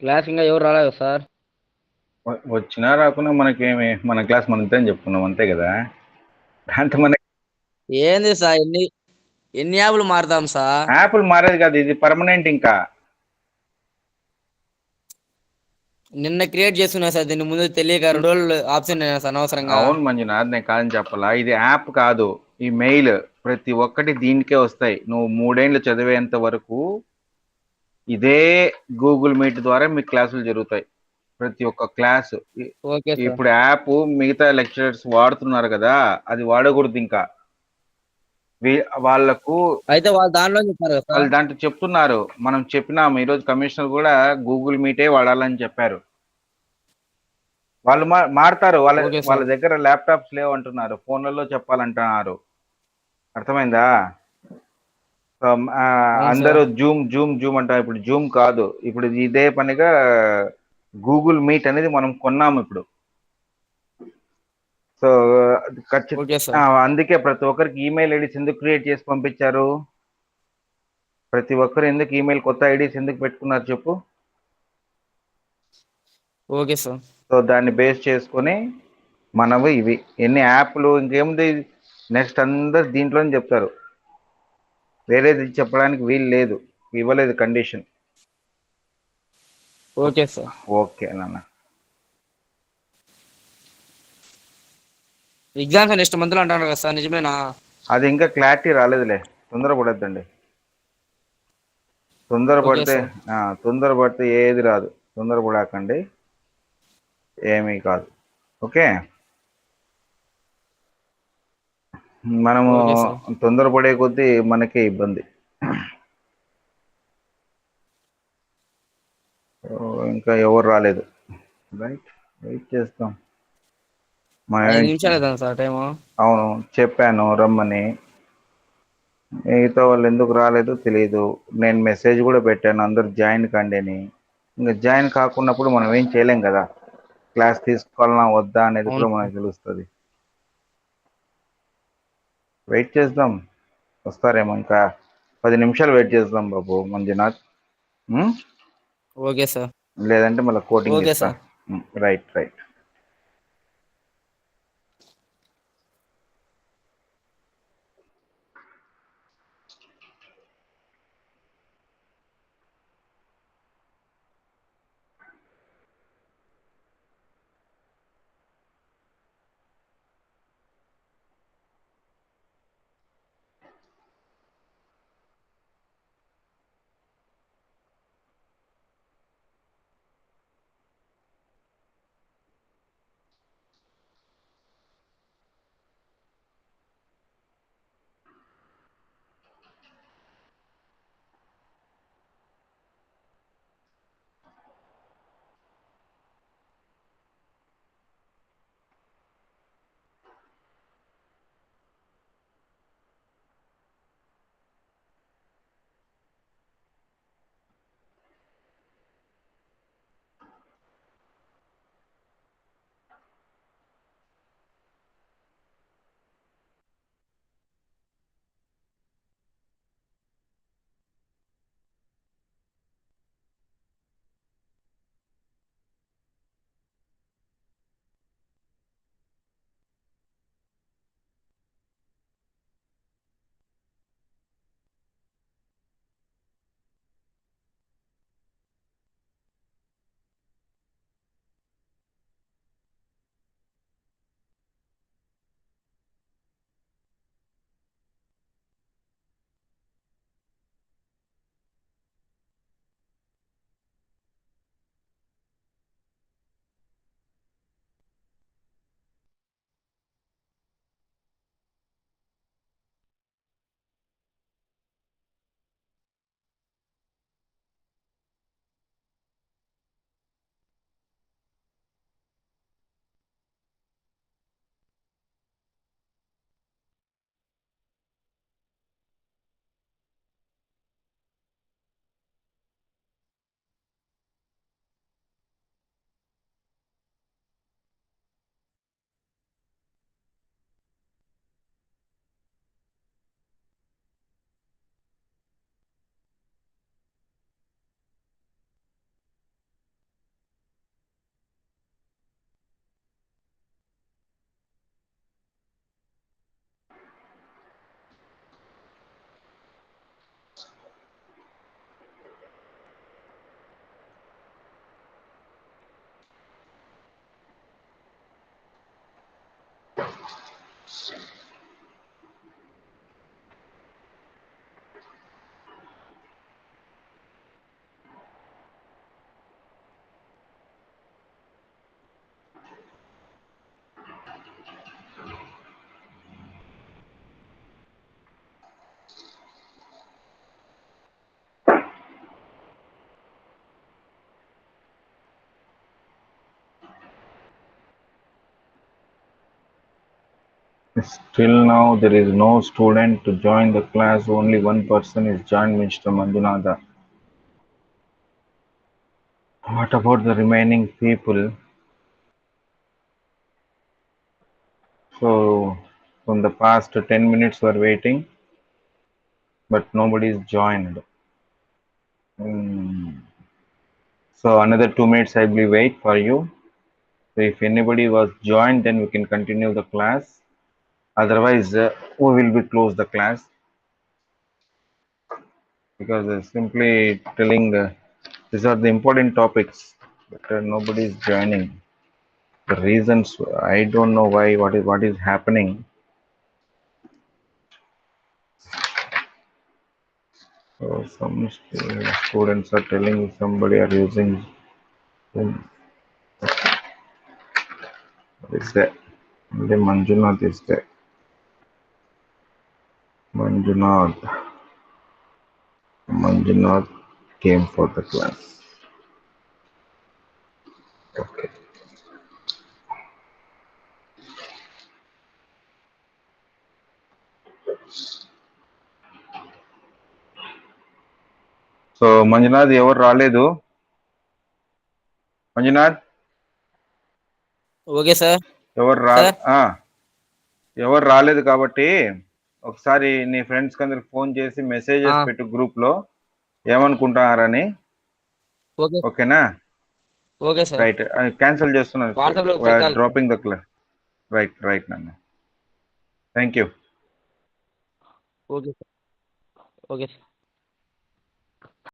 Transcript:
Class ఇంకా ఎవరు రాలేదు సార్. వచ్చినా రాకున్నా మనకేమి, మన క్లాస్ మన ఇద్దరం చెప్పుకున్నాం అంతే కదా. దాంతో మన ఏంది సార్ ఎన్ని యాప్లు మారుతాం సార్. యాప్లు మారేది కాదు, ఇది పర్మనెంట్ ఇంకా. నిన్న క్రియేట్ చేసుకున్నా సార్, దీని ముందు తెలియక 2 రోజులు ఆప్షన్ అయినా సార్ అనవసరంగా. అవును మంజునాథ్, నేను కాదని చెప్పాలా, ఇది యాప్ కాదు, ఈ మెయిల్. ప్రతి ఒక్కటి దీనికే వస్తాయి. నువ్వు 3 ఏళ్ళు చదివేంత వరకు ఇదే గూగుల్ మీట్ ద్వారా మీ క్లాసులు జరుగుతాయి. ప్రతి ఒక్క క్లాసు. Okay sir. ఇప్పుడు యాప్ మిగతా లెక్చరర్స్ వాడుతున్నారు కదా, అది వాడకూడదు ఇంకా. వాళ్ళకు అయితే వాళ్ళు దాంట్లో చెప్పారు కదా వాళ్ళు సార్. దాంట్లో చెప్తున్నారు. మనం చెప్పినాము ఈరోజు, కమిషనర్ కూడా గూగుల్ మీటే వాడాలని చెప్పారు. వాళ్ళు మారుతారు. వాళ్ళ ఓకే వాళ్ళ సార్. దగ్గర ల్యాప్టాప్స్ లేవంటున్నారు, ఫోన్లలో చెప్పాలంటున్నారు. అర్థమైందా? సో, అవును అందరూ సార్. జూమ్ జూమ్ జూమ్ అంటారు. ఇప్పుడు జూమ్ కాదు, ఇప్పుడు ఇదే పనిగా గూగుల్ మీట్ అనేది మనం కొన్నాము ఇప్పుడు. సో ఓకే ఖచ్చితంగా సార్. అందుకే ప్రతి ఒక్కరికి ఈమెయిల్ ఐడీస్ ఎందుకు క్రియేట్ చేసి పంపించారు? ప్రతి ఒక్కరు ఎందుకు ఈమెయిల్ కొత్త ఐడీస్ ఎందుకు పెట్టుకున్నారు చెప్పు? Okay sir. సో దాన్ని బేస్ చేసుకొని మనవి ఇవి ఎన్ని యాప్లు ఇంకేముంది, నెక్స్ట్ అందరు దీంట్లోనే చెప్తారు. వేరేది చెప్పడానికి వీలు లేదు, ఇవ్వలేదు కండిషన్. Okay sir. ఓకే నాన్న. ఎగ్జామ్స్ నెక్స్ట్ మంత్ లో అంటున్నారు కదా సార్, నిజమేనా? అది ఇంకా క్లారిటీ రాలేదులే, తొందరపడద్దండి. ఓకే తొందరపడితే సార్. తొందరపడితే ఏది రాదు. తొందరపడకండి, ఏమీ కాదు. ఓకే. మనము ఓకే సార్. తొందరపడే కొద్దీ మనకే ఇబ్బంది. ఇంకా ఎవరు రాలేదు. రైట్, వెయిట్ చేస్తాం. 5 నిమిషాలు అవుతుంది సార్ టైము. అవును, చెప్పాను రమ్మని. మిగతా వాళ్ళు ఎందుకు రాలేదు తెలియదు. నేను మెసేజ్ కూడా పెట్టాను అందరు జాయిన్ కండి అని. ఇంకా జాయిన్ కాకున్నప్పుడు మనం ఏం చేయలేం కదా. క్లాస్ తీసుకోవాలన్నా వద్దా అనేది అవును కూడా సార్. మనకు తెలుస్తుంది. వెయిట్ చేద్దాం, వస్తారేమో. ఇంకా 10 నిమిషాలు వెయిట్ చేద్దాం బాబు మంజునాథ్. ఉం? Okay sir. లేదంటే మళ్ళీ కోటింగ్ ఓకే ఇస్తా. Sir. Right right. Still now there is no student to join the class, only one person is joined, Mr. Manjunatha. What about the remaining people? So from the past 10 minutes we're waiting, but nobody is joined. So another 2 minutes I will wait for you. So if anybody was joined, then we can continue the class. Otherwise, we will be close the class because simply telling these are the important topics, but nobody is joining. The reasons I don't know why. What is happening? So some students are telling somebody are using. What is that? Only Manjunath is there. Manjunath. Manjunath came for the class. Okay. So Manjunath ఎవరు రాలేదు. Manjunath okay sir. ఎవరు ఎవరు రాలేదు కాబట్టి ఒకసారి నీ friends అందరికి phone చేసి మెసేజెస్ పెట్టు గ్రూప్ లో ఏమనుకుంటున్నారని. ఓకే ఓకేనా? Okay sir. రైట్. క్యాన్సిల్ చేస్తున్నాను. వాట్సాప్ లో పెట్టాలి. Dropping the class. రైట్ నాన్న. Thank you. Okay sir. Okay sir.